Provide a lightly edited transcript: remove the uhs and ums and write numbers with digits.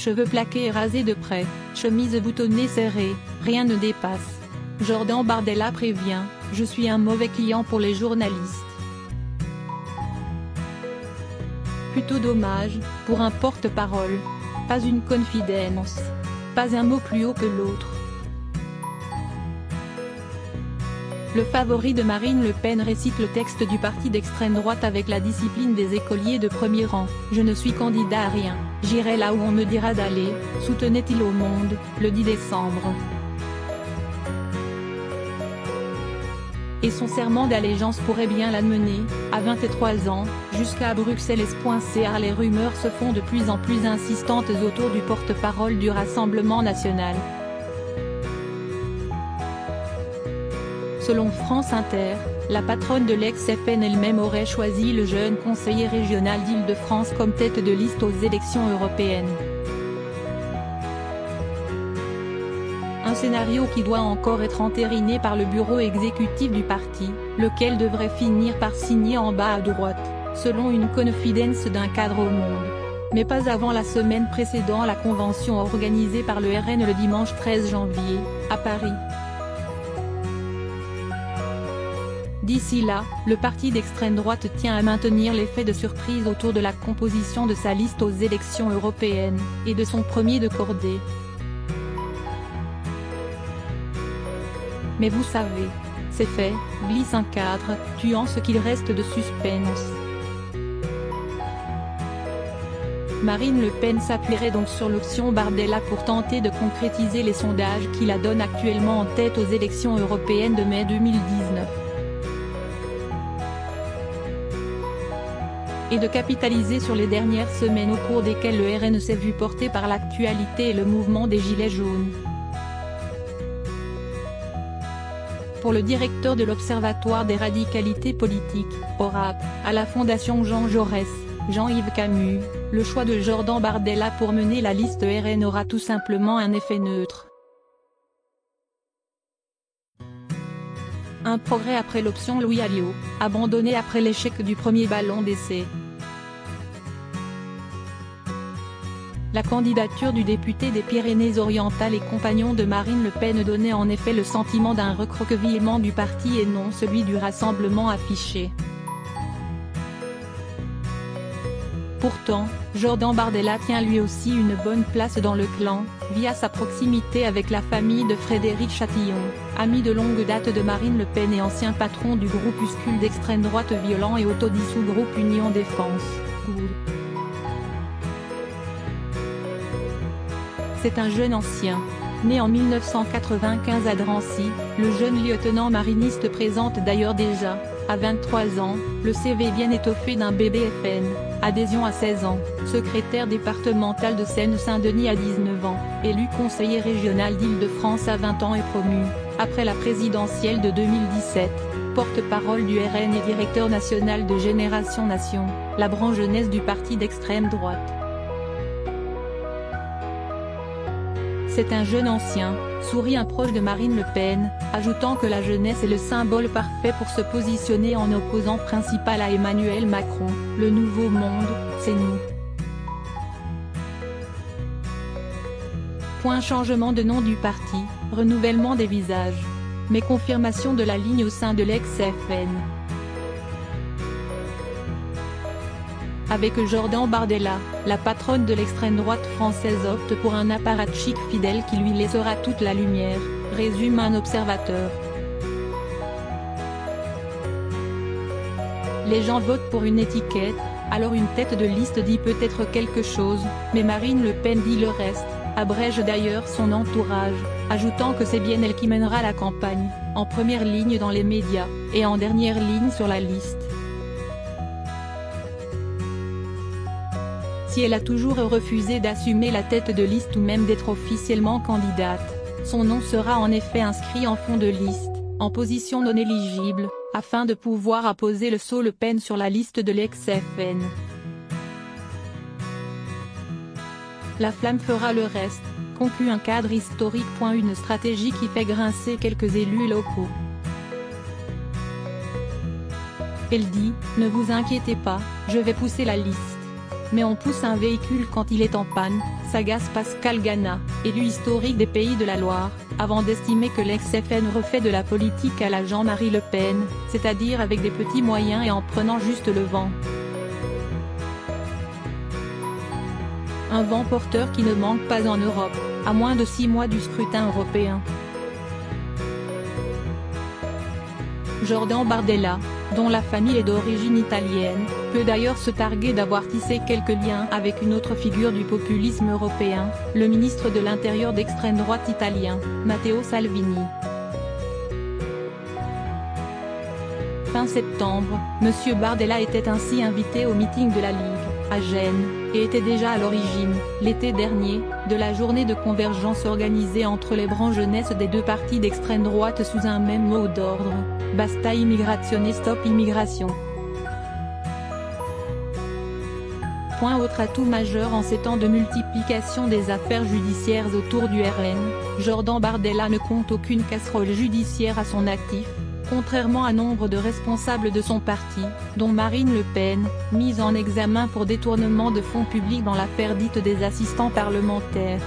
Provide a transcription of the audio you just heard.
cheveux plaqués et rasés de près, chemise boutonnée serrée, rien ne dépasse. Jordan Bardella prévient, je suis un mauvais client pour les journalistes. Plutôt dommage, pour un porte-parole. Pas une confidence. Pas un mot plus haut que l'autre. Le favori de Marine Le Pen récite le texte du parti d'extrême droite avec la discipline des écoliers de premier rang. Je ne suis candidat à rien, j'irai là où on me dira d'aller, soutenait-il au Monde, le 10 décembre. Et son serment d'allégeance pourrait bien l'amener, à 23 ans, jusqu'à Bruxelles-Car les rumeurs se font de plus en plus insistantes autour du porte-parole du Rassemblement national. Selon France Inter, la patronne de l'ex-FN elle-même aurait choisi le jeune conseiller régional d'Île-de-France comme tête de liste aux élections européennes. Un scénario qui doit encore être entériné par le bureau exécutif du parti, lequel devrait finir par signer en bas à droite, selon une confidence d'un cadre au Monde. Mais pas avant la semaine précédant la convention organisée par le RN le dimanche 13 janvier, à Paris. D'ici là, le parti d'extrême droite tient à maintenir l'effet de surprise autour de la composition de sa liste aux élections européennes, et de son premier de cordée. Mais vous savez, c'est fait, glisse un cadre, tuant ce qu'il reste de suspense. Marine Le Pen s'appuierait donc sur l'option Bardella pour tenter de concrétiser les sondages qui la donnent actuellement en tête aux élections européennes de mai 2019. Et de capitaliser sur les dernières semaines au cours desquelles le RN s'est vu porté par l'actualité et le mouvement des Gilets jaunes. Pour le directeur de l'Observatoire des radicalités politiques, ORAP, à la Fondation Jean Jaurès, Jean-Yves Camus, le choix de Jordan Bardella pour mener la liste RN aura tout simplement un effet neutre. Un progrès après l'option Louis Alliot, abandonné après l'échec du premier ballon d'essai. La candidature du député des Pyrénées-Orientales et compagnon de Marine Le Pen donnait en effet le sentiment d'un recroquevillement du parti et non celui du rassemblement affiché. Pourtant, Jordan Bardella tient lui aussi une bonne place dans le clan, via sa proximité avec la famille de Frédéric Chatillon, ami de longue date de Marine Le Pen et ancien patron du groupuscule d'extrême droite violent et autodissous groupe Union Défense, GUD. C'est un jeune ancien. Né en 1995 à Drancy, le jeune lieutenant mariniste présente d'ailleurs déjà, à 23 ans, le CV bien étoffé d'un bébé FN, adhésion à 16 ans, secrétaire départemental de Seine-Saint-Denis à 19 ans, élu conseiller régional d'Île-de-France à 20 ans et promu, après la présidentielle de 2017, porte-parole du RN et directeur national de Génération Nation, la branche jeunesse du parti d'extrême droite. C'est un jeune ancien, sourit un proche de Marine Le Pen, ajoutant que la jeunesse est le symbole parfait pour se positionner en opposant principal à Emmanuel Macron, le nouveau monde, c'est nous. Point changement de nom du parti, renouvellement des visages. Mais confirmation de la ligne au sein de l'ex-FN. Avec Jordan Bardella, la patronne de l'extrême droite française opte pour un apparatchik fidèle qui lui laissera toute la lumière, résume un observateur. Les gens votent pour une étiquette, alors une tête de liste dit peut-être quelque chose, mais Marine Le Pen dit le reste, abrège d'ailleurs son entourage, ajoutant que c'est bien elle qui mènera la campagne, en première ligne dans les médias, et en dernière ligne sur la liste. Si elle a toujours refusé d'assumer la tête de liste ou même d'être officiellement candidate, son nom sera en effet inscrit en fond de liste, en position non éligible, afin de pouvoir apposer le sceau Le Pen sur la liste de l'ex-FN. La flamme fera le reste, conclut un cadre historique. Une stratégie qui fait grincer quelques élus locaux. Elle dit, ne vous inquiétez pas, je vais pousser la liste. mais on pousse un véhicule quand il est en panne, s'agace Pascal Gana, élu historique des Pays de la Loire, avant d'estimer que l'ex-FN refait de la politique à la Jean-Marie Le Pen, c'est-à-dire avec des petits moyens et en prenant juste le vent. Un vent porteur qui ne manque pas en Europe, à moins de 6 mois du scrutin européen. Jordan Bardella, dont la famille est d'origine italienne, peut d'ailleurs se targuer d'avoir tissé quelques liens avec une autre figure du populisme européen, le ministre de l'Intérieur d'extrême droite italien, Matteo Salvini. Fin septembre, M. Bardella était ainsi invité au meeting de la Ligue, à Gênes, et était déjà à l'origine, l'été dernier, de la journée de convergence organisée entre les branches jeunesse des deux partis d'extrême droite sous un même mot d'ordre: Basta immigrazione, stop immigration. Autre atout majeur en ces temps de multiplication des affaires judiciaires autour du RN, Jordan Bardella ne compte aucune casserole judiciaire à son actif, contrairement à nombre de responsables de son parti, dont Marine Le Pen, mise en examen pour détournement de fonds publics dans l'affaire dite des assistants parlementaires.